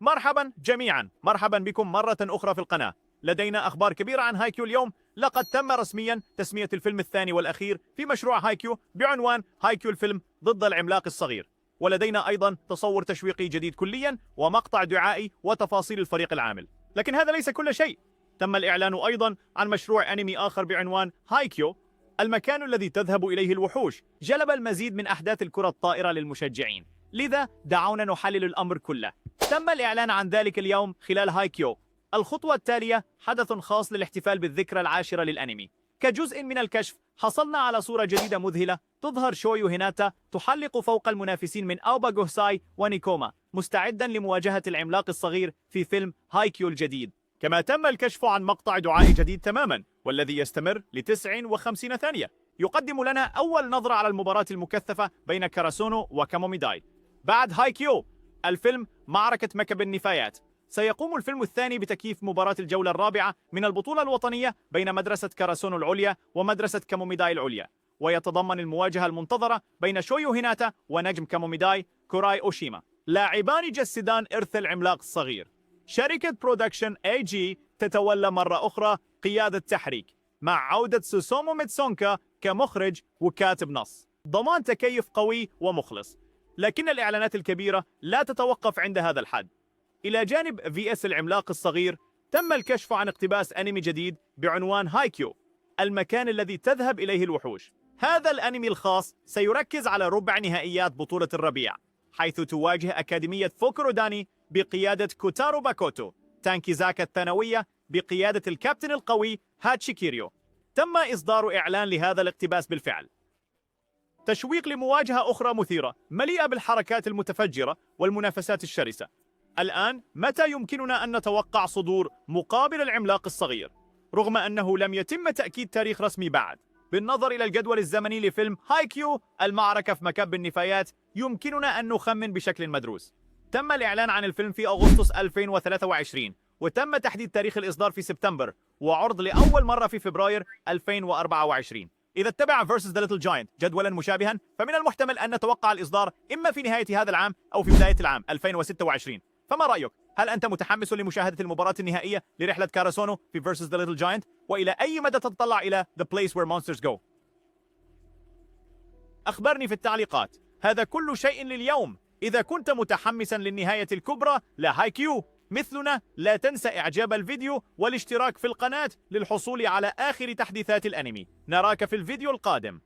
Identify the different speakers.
Speaker 1: مرحبا جميعا، مرحبا بكم مرة أخرى في القناة. لدينا أخبار كبيرة عن هايكيو اليوم. لقد تم رسميا تسمية الفيلم الثاني والأخير في مشروع هايكيو بعنوان هايكيو الفيلم ضد العملاق الصغير. ولدينا أيضا تصور تشويقي جديد كليا ومقطع دعائي وتفاصيل الفريق العامل. لكن هذا ليس كل شيء. تم الإعلان أيضا عن مشروع أنمي آخر بعنوان هايكيو المكان الذي تذهب إليه الوحوش. جلب المزيد من أحداث الكرة الطائرة للمشجعين، لذا دعونا نحلل الأمر كله. تم الإعلان عن ذلك اليوم خلال هايكيو. الخطوة التالية حدث خاص للاحتفال بالذكرى العاشرة للأنمي. كجزء من الكشف حصلنا على صورة جديدة مذهلة تظهر شويو هيناتا تحلق فوق المنافسين من أوبا جوهساي ونيكوما، مستعدا لمواجهة العملاق الصغير في فيلم هايكيو الجديد. كما تم الكشف عن مقطع دعائي جديد تماما والذي يستمر ل59 ثانية، يقدم لنا أول نظرة على المباراة المكثفة بين كاراسونو وكاموميداي. بعد هايكيو الفيلم معركة مكب النفايات، سيقوم الفيلم الثاني بتكييف مباراة الجولة الرابعة من البطولة الوطنية بين مدرسة كاراسونو العليا ومدرسة كاموميداي العليا، ويتضمن المواجهة المنتظرة بين شويو هيناتا ونجم كاموميداي كوراي أوشيما، لاعبان يجسدان إرث العملاق الصغير. شركة برودكشن AG تتولى مرة أخرى قيادة تحريك مع عودة سوسومو ميتسونكا كمخرج وكاتب نص، ضمان تكيف قوي ومخلص. لكن الإعلانات الكبيرة لا تتوقف عند هذا الحد. إلى جانب VS العملاق الصغير، تم الكشف عن اقتباس أنمي جديد بعنوان هايكيو المكان الذي تذهب إليه الوحوش. هذا الأنمي الخاص سيركز على ربع نهائيات بطولة الربيع، حيث تواجه أكاديمية فوكوروداني بقيادة كوتارو باكوتو تانكيزاكا الثانوية بقيادة الكابتن القوي هاتشي كيريو. تم إصدار إعلان لهذا الاقتباس بالفعل. تشويق لمواجهة أخرى مثيرة مليئة بالحركات المتفجرة والمنافسات الشرسة. الآن متى يمكننا أن نتوقع صدور مقابل العملاق الصغير؟ رغم أنه لم يتم تأكيد تاريخ رسمي بعد. بالنظر إلى الجدول الزمني لفيلم هايكيو المعركة في مكب النفايات، يمكننا أن نخمن بشكل مدروس. تم الإعلان عن الفيلم في أغسطس 2023، وتم تحديد تاريخ الإصدار في سبتمبر، وعرض لأول مرة في فبراير 2024. إذا اتبع Versus the Little Giant جدولا مشابها، فمن المحتمل أن نتوقع الإصدار إما في نهاية هذا العام أو في بداية العام 2026. فما رأيك؟ هل أنت متحمس لمشاهدة المباراة النهائية لرحلة كاراسونو في Versus the Little Giant؟ وإلى أي مدى تتطلع إلى The Place Where Monsters Go؟ أخبرني في التعليقات. هذا كل شيء لليوم. إذا كنت متحمسا للنهاية الكبرى لهايكيو مثلنا، لا تنسى إعجاب الفيديو والاشتراك في القناة للحصول على آخر تحديثات الأنمي. نراك في الفيديو القادم.